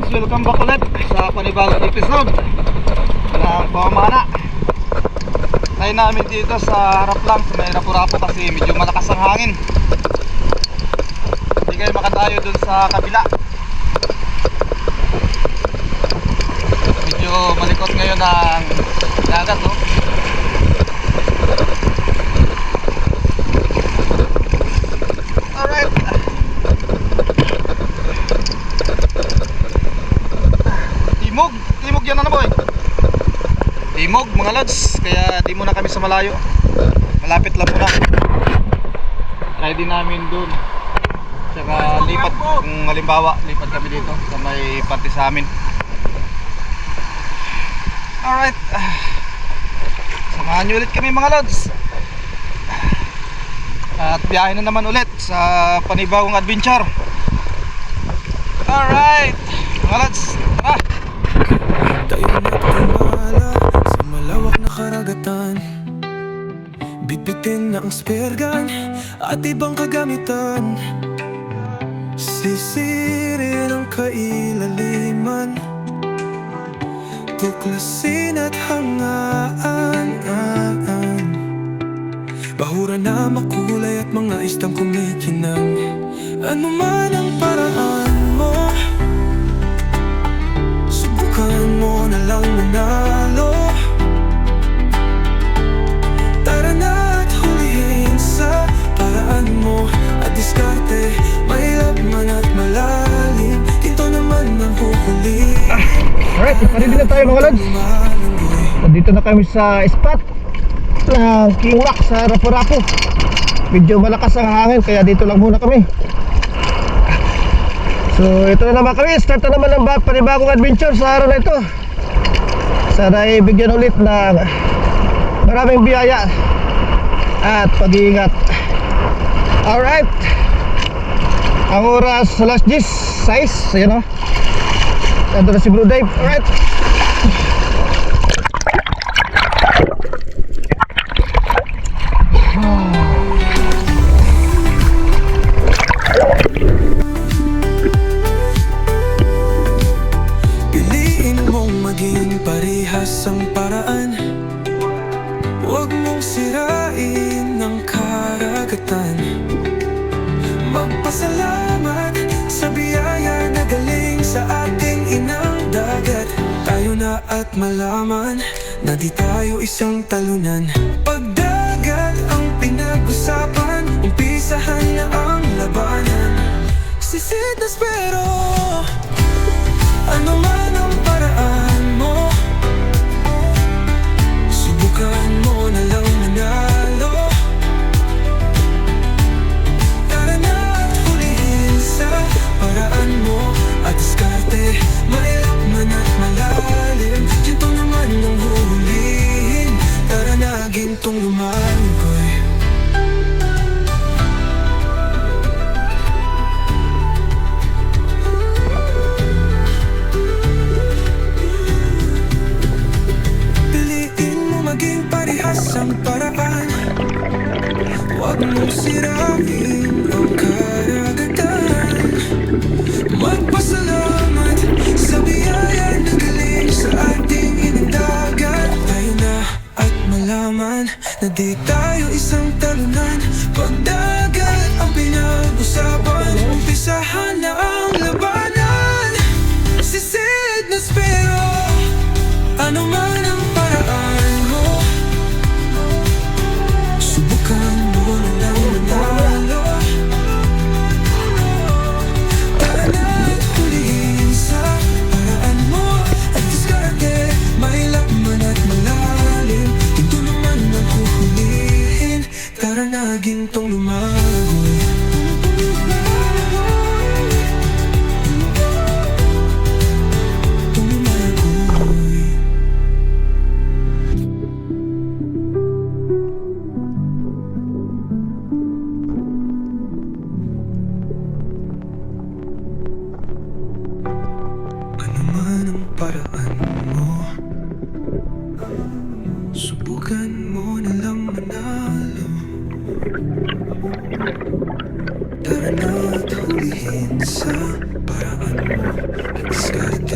Lods, welcome back ulit sa panibagong episode ng Pamana. Tayo namin dito sa harap lang, sa may rapo-rapo kasi medyo malakas ang hangin. Hindi kayo makatayo dun sa kabila. Medyo malikot ngayon ang dagat, oh. Alright. Timog yan ano boy? Timog mga lods. Kaya di muna kami sa malayo. Malapit lang muna. Try din namin dun. Tsaka lipat kung halimbawa lipat kami dito sa may party sa amin. Alright. Samahan nyo ulit kami mga lods. At biyahe na naman ulit sa panibagong adventure. Alright mga lods, tara! Tayo nagtimala sa malawak na karagatan. Bitbitin na ang spear gun at ibang kagamitan. Sisirin ang kailaliman, tuklasin at hangaan. Bahura na makulay at mga istang kumikinang. Ano man ang paraan mo, subukan mo na lang manalo. Tara na at hulihin sa paraan mo at diskarte. Mahirap man at malalim, ito naman ang hukuli. Alright, ready na tayo mga lods. Nandito na kami sa spot ng King Rock sa Rapo-Rapo. Medyo malakas ang hangin kaya dito lang muna kami. So ito na naman kami, start na naman ang panibagong adventure sa araw na ito. Sana ay bigyan ulit ng maraming biyaya at pag-iingat. Alright, ang oras alas 10:06. Ayan o, nandun na si Blue Dave. Alright, parehas ang paraan. Huwag mong sirain ang karagatan. Magpasalamat sa biyaya na galing sa ating inang dagat. Tayo na at malaman na di tayo isang talunan. Pagdagat ang pinag-usapan, umpisahan na ang labanan. Sisid na spero, ano man ang paraan mo, subukan mo na lang manalo. Tara na at hulihin sa paraan mo at diskarte. Mahirap man at malalim, ginto naman ang huhulihin. Tara na gintong lumalangoy. Maging parehas ang paraan. Huwag mong sirain ang karagatan. Magpasalamat sa biyaya na galing sa ating inindagan. Tayo na at malaman na di tayo isang talunan. Pagdagat ang pinag-usapan, umpisahan na ang labanan. Sisid na spero, ano man ang paraan mo, subukan mo na lang manalo. Tara na at hulihin sa paraan mo at diskarte. Mahirap man at malalim, ito naman ang huhulihin. Tara na gintong lumagoy. Paraan mo, subukan mo na lang manalo. Tara na at hulihin sa paraan mo at diskarte.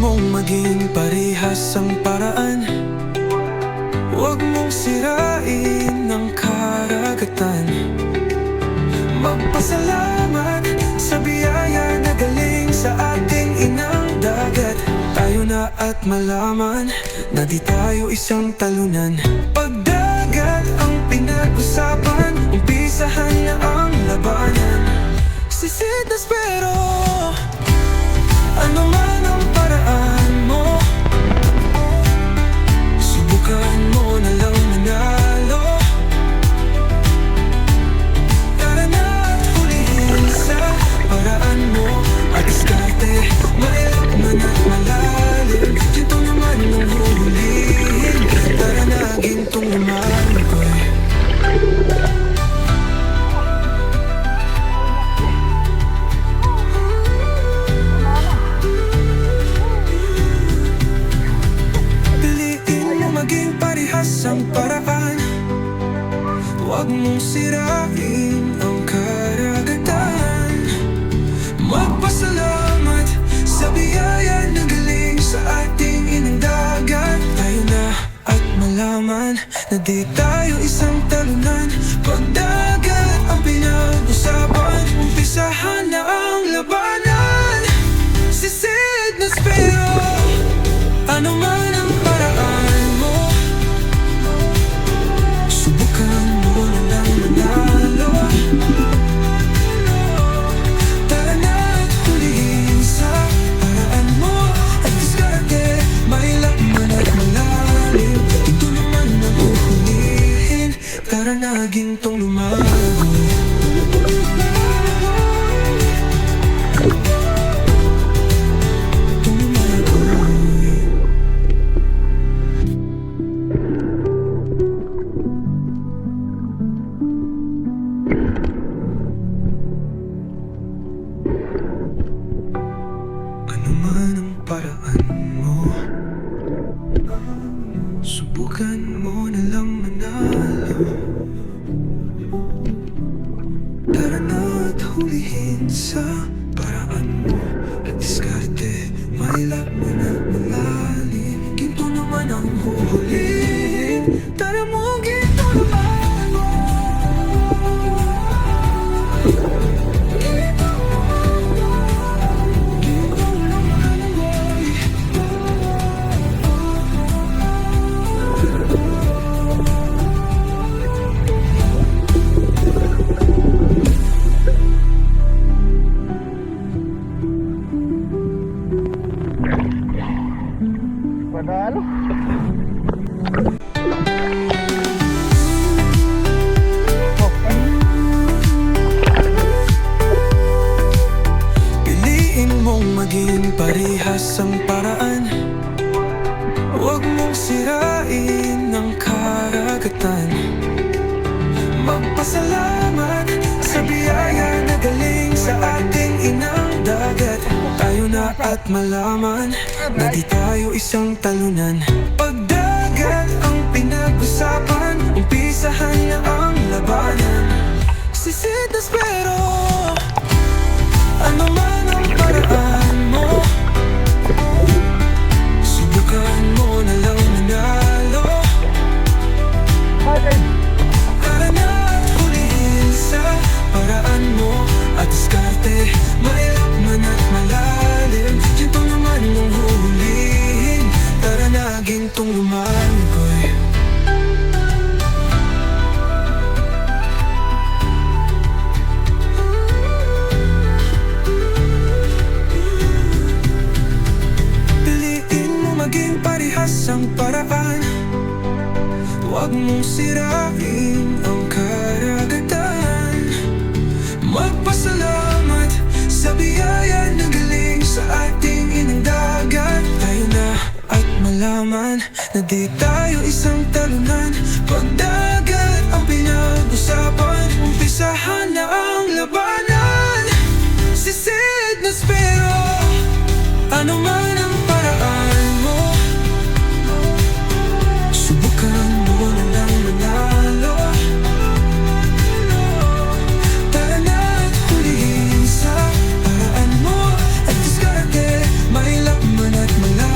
mong maging parehas ang paraan. Huwag mong sirain ang karagatan. Magpasalamat sa biyaya na galing sa ating inang dagat. Tayo na at malaman na di tayo isang talunan. Pag dagat ang pinag-usapan, umpisahan na ang labanan. Sisid na pero ano man ang paraan mo, subukan mo na lang manalo. Tara na at hulihin sa paraan mo at diskarte, mailap man at malalim. Ginto naman ang huhulihin. Tara na, gintong naman ko'y maging parehas ang paraan. Huwag mong sirain ang karagatan. Magpasalamat sa biyaya na galing sa ating inang dagat. Tayo na at malaman na di tayo isang talunan. Pag dagat ang pinag-usapan, umpisahan na ang labanan. Sisid na pero ano man ang paraan mo, subukan mo na lang manalo. Tara na at hulihin sa paraan mo at diskarte, mailap man at malalim. Ito naman ang huhulihin. Tara na, gintong lumago. Ano man ang paraan mo, subukan mo na lang manalo. Tara na at hulihin sa paraan mo at diskarte, mailap mo na malalim. Ginto naman ang huhulihin. Tara mo, ginto naman mo. Panalo. Piliin mong maging parehas ang paraan. Huwag mong sirain ang karagatan. Magpasalamat sa biyaya na galing sa ating inang dagat. Tayo na at malaman na di tayo isang talunan. Pag dagat ang pinag-usapan, umpisahan na ang labanan. Sisid na pero ano man ang paraan mo, subukan mo na lang manalo. Tara na at hulihin sa paraan mo at diskarte, mailap man at malalim. Ginto naman mong huhulihin. Tara na, gintong lumagoy. Piliin mo maging parehas ang paraan. Huwag mong sirain ang karagatan. Magpasalamat sa biyaya na galing sa ating inang dagat. Tayo na at malaman na di tayo isang talunan. Pag dagat ang pinag-usapan, umpisahan na ang labanan. Sisid na pero ano man ang paraan mo, subukan mo na lang manalo. Tara na at hulihin sa paraan mo at diskarte, mailap man at malalim.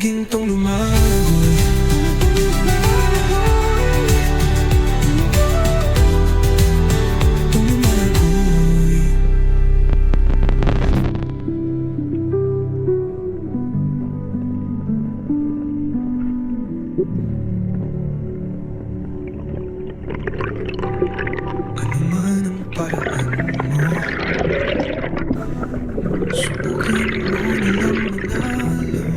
gintong lumagoy. Lumagoy. Ano man ang paraan mo, subukan mo na lang manalo.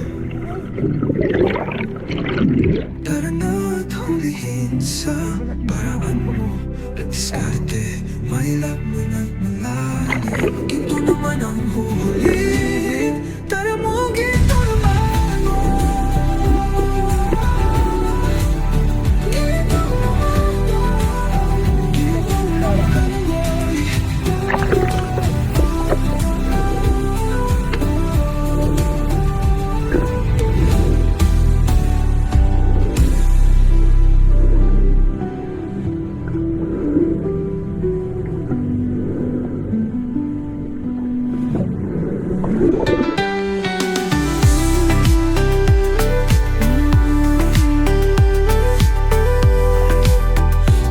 Tara na at hulihin sa paraan mo at diskarte, mahilap man at malalim. Ginto naman ang huhulihin, tara mo ginto naman mo. Ginto naman mo.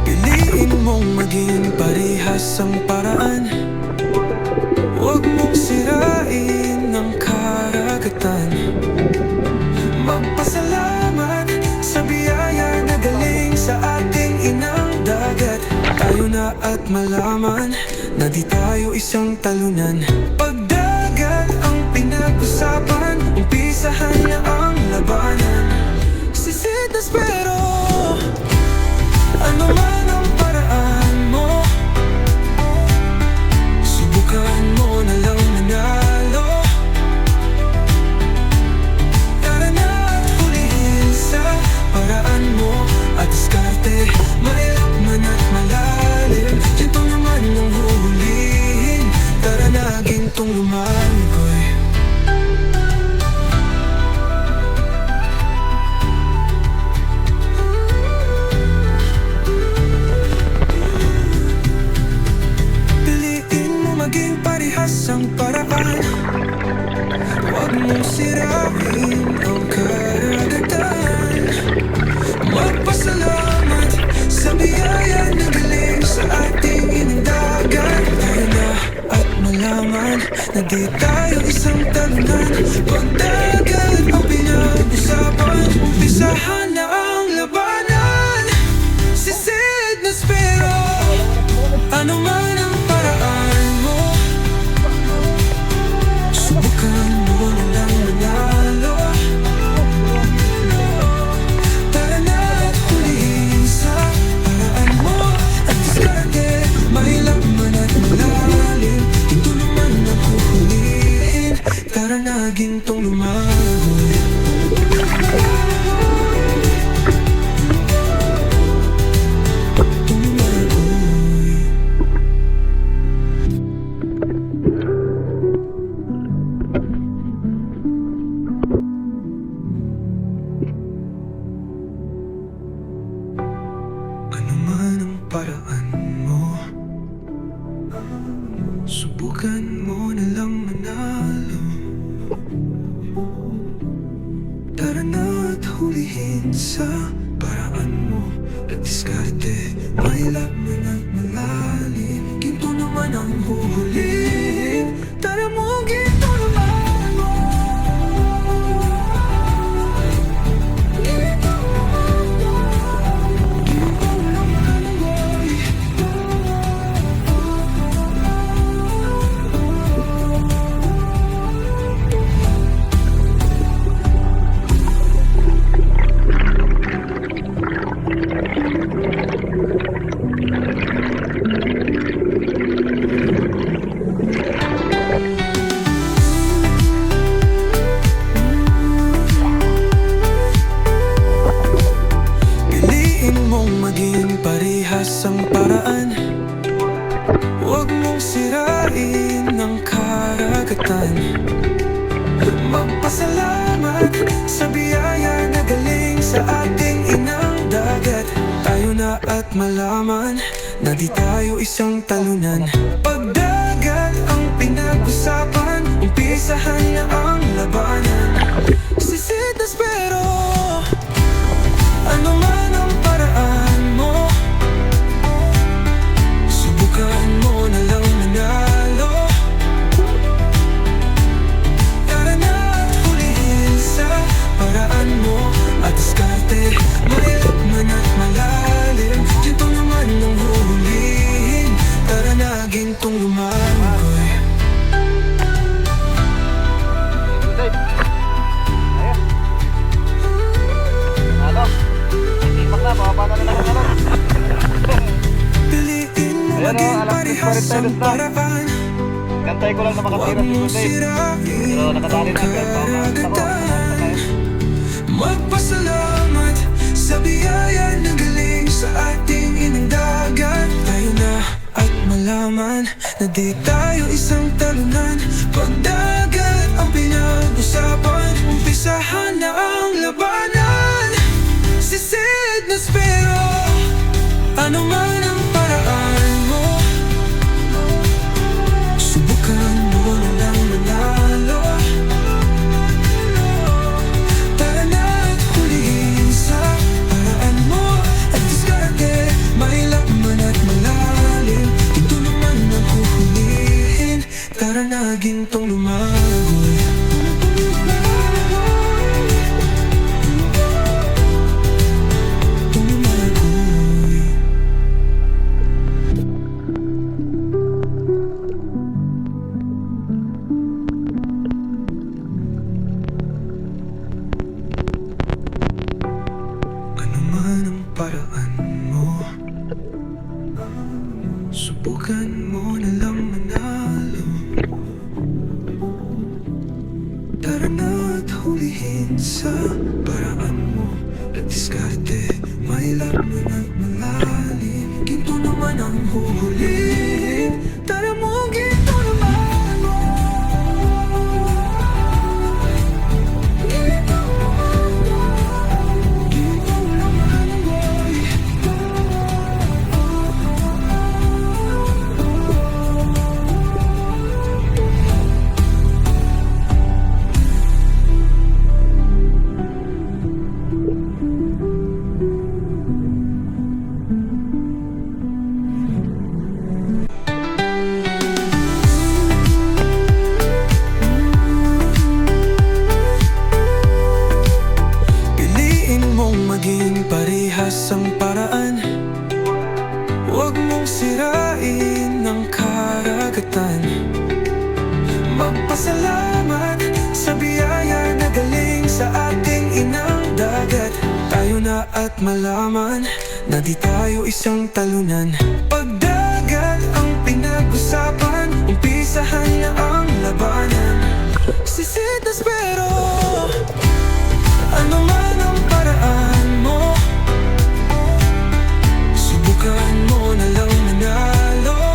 Piliin mong maging parehas ang paraan. Huwag mong sirain ang karagatan. Magpasalamat sa biyaya na galing sa ating inang dagat. Tayo na at malaman na di tayo isang talunan. Pagdagat ang pinag-usapan, umpisahan na ang labanan. Sisid na pero ano man ang paraan mo, subukan mo na lang manalo. Tara na at hulihin sa paraan mo at diskarte, mahirap man at malalim. Ginto naman ang huhulihin, tara na gintong lumagoy. Piliin mo maging parehas ang paraan. Huwag mong sirain ang karagatan. Magpasalamat sa biyaya na galing sa ating inindagan. Tayo na at malaman na di tayo isang talunan. Pagdagat ang pinag-usapan, umpisahan na ang labanan. Sisid na pero ano man ang paraan mo, subukan mo na lang manalo. Tara na at hulihin sa paraan mo at diskarte, mahilap man at malalim. Ginto naman ang huhulihin, tara na gintong lumagoy. Ano man ang paraan mo, subukan mo na lang manalo. Tara na at hulihin sa paraan mo at diskarte, mahilap man at malalim. Ginto naman ang huhulihin, tara mo ginto naman mo. Ginto naman mo. Piliin mong maging parehas ang paraan. Huwag mong sirain ang karagatan. Magpasalamat sa biyaya na galing sa ating inang dagat. Tayo na at malaman na di tayo isang talunan. Pagdagat ang pinag-usapan, umpisahan na ang labanan. Sisid na Huwag mong sirain ang karagatan. Magpasalamat sa biyaya na galing sa ating inang dagat. Tayo na at malaman na di tayo isang talunan. Pag dagat ang pinag-usapan, umpisahan na ang labanan. Sisid na spero, ano man ang paraan mo, subukan mo na lang manalo. Tara na at hulihin sa paraan mo at diskarte, mailap man at malalim. Ito naman ang huhulihin, tara na gintong lumagoy. Paraan mo, subukan mo na lang manalo. Tara na at hulihin sa paraan mo at diskarte, mailap man at malalim. Ginto naman ang huhulihin, tara mo ginto naman mo. Parehas ang paraan, huwag mong sirain ang karagatan. Magpasalamat sa biyaya na galing sa ating inang dagat. Tayo na at malaman na di tayo isang talunan. Pag dagat ang pinag-usapan, umpisahan na ang labanan. Sisid na spero, ano man ang paraan mo, subukan mo na lang manalo.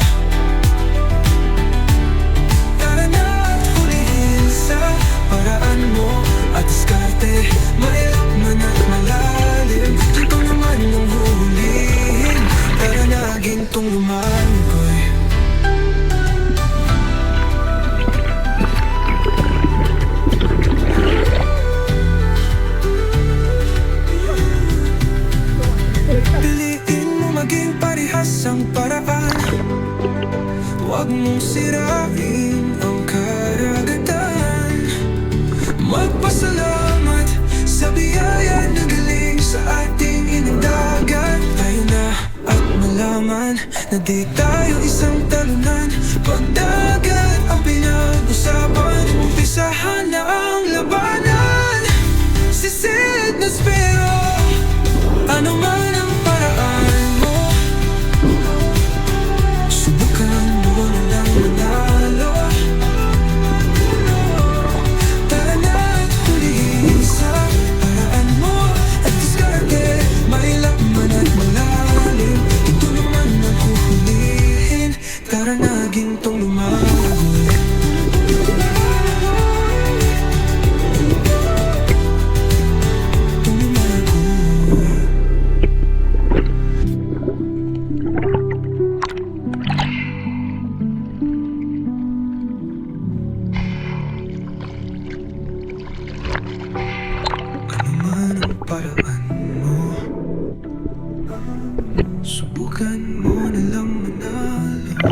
Tara na at hulihin sa paraan mo at diskarte, mailap man at malalim. Ito naman ang huhulihin, tara na gintong lumagoy. Piliin mo maging parehas ang paraan, huwag mong sirain ang karagatan. Magpasalamat sa biyaya na galing sa ating inang dagat. Tayo na at malaman na di tayo isang talunan. Pag dagat ang pinag-usapan, umpisahan na ang labanan. Sisid na spero, ano man ang paraan mo, subukan mo na lang manalo. Tara na at hulihin sa paraan mo at diskarte, mailap man at malalim. Ito naman ang huhulihin, tara na gintong lumagoy. Paraan mo, subukan mo na lang manalo.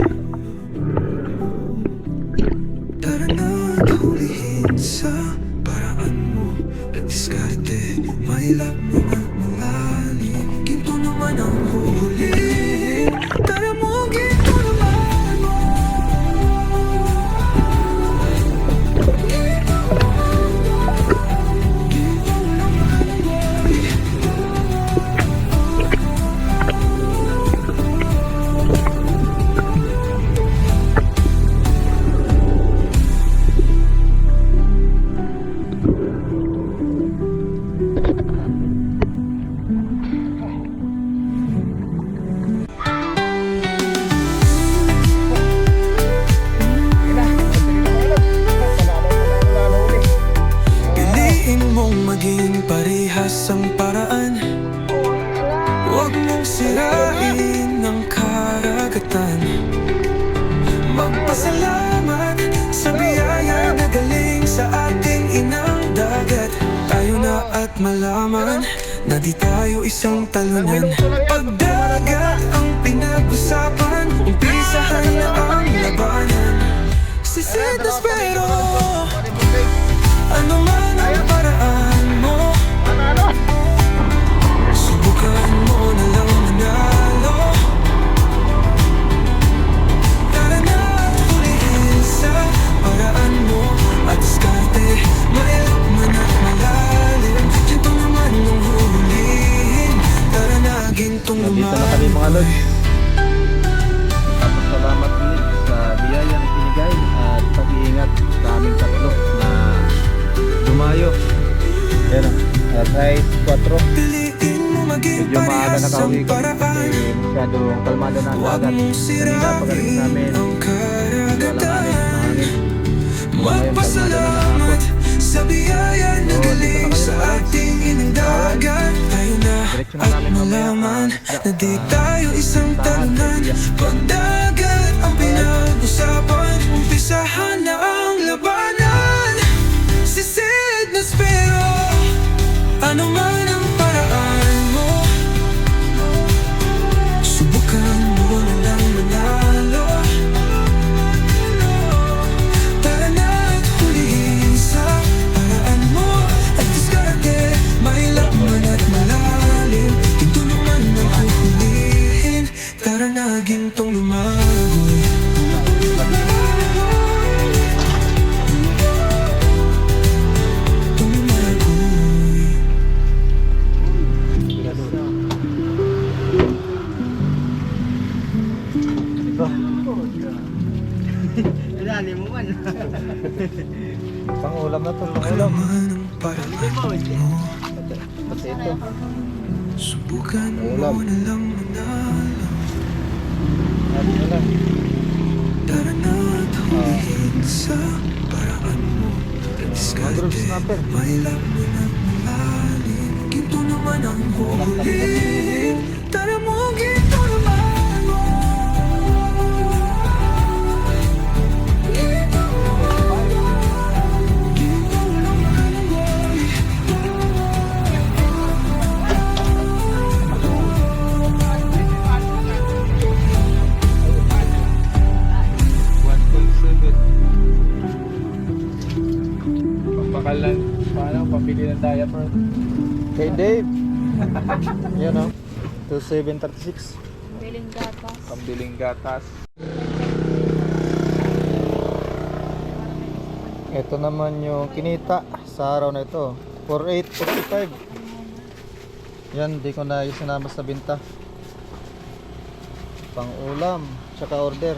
Tara na at hulihin sa paraan mo at diskarte, mailap mo na malalim. Ginto naman ang huhulihin, tara mo ginto naman mo. di tayo isang talunan. Pagdagat ang pinag-usapan, umpisahan na ang labanan. Sisitas pero ano man ang paraan mo, subukan mo na lang manalo. Tara na at huliin sa paraan mo at diskarte, mailap man at malalim. Ginto naman ang huhulihin, tara na gintong Nandito na kami mga lods. Tapos salamat ulit sa biyayang pinigay at pag-iingat sa aming tatlo na dumayo. Yan o, size 4. piliin mo maging Medyo maaga parehas na ang kauwi kami paraan. kasi masyadong kalmado na ang Huwag dagat. mong Kanina pagaling sirain namin, ang walang alin, karagatan. mahangin. Ngayon, Magpasalamat sa biyaya na So, dito na galing kayo sa mga lods. ating inundagan. Tayo na Diretso na at namin mamaya malaman ang na di tayo isang tahan, talunan. Sevilla. Pagdagat ang pinag-usapan, umpisahan na ang labanan. Sisid na pero ano man ang paraan mo, subukan mo na lang manalo. Tara na at hulihin sa paraan mo at diskarte, mailap man at malalim. Ito naman ang huhulihin, tara na gintong lumagoy. Lumagoy. Pang-ulam na to, pang-ulam. Man ang paraan mo, Kasi ito, subukan mo Ulam. na lang manalo. natin na lang. Tara na at hulihin sa paraan mo at Mga diskarte, group snapper. mailap mo na malalim. Ginto naman ang huhulihin, tara mo ginto naman mo. Ginto naman, ginto naman boy. Pambakalan, paano pambili ng diaper? Kay Dave. Yan o. 2736. Biling gatas. Pambiling gatas. Ito naman yung kinita sa araw na ito. 48.45. Yan, di ko na isinama sa binta. Pang ulam, tsaka order.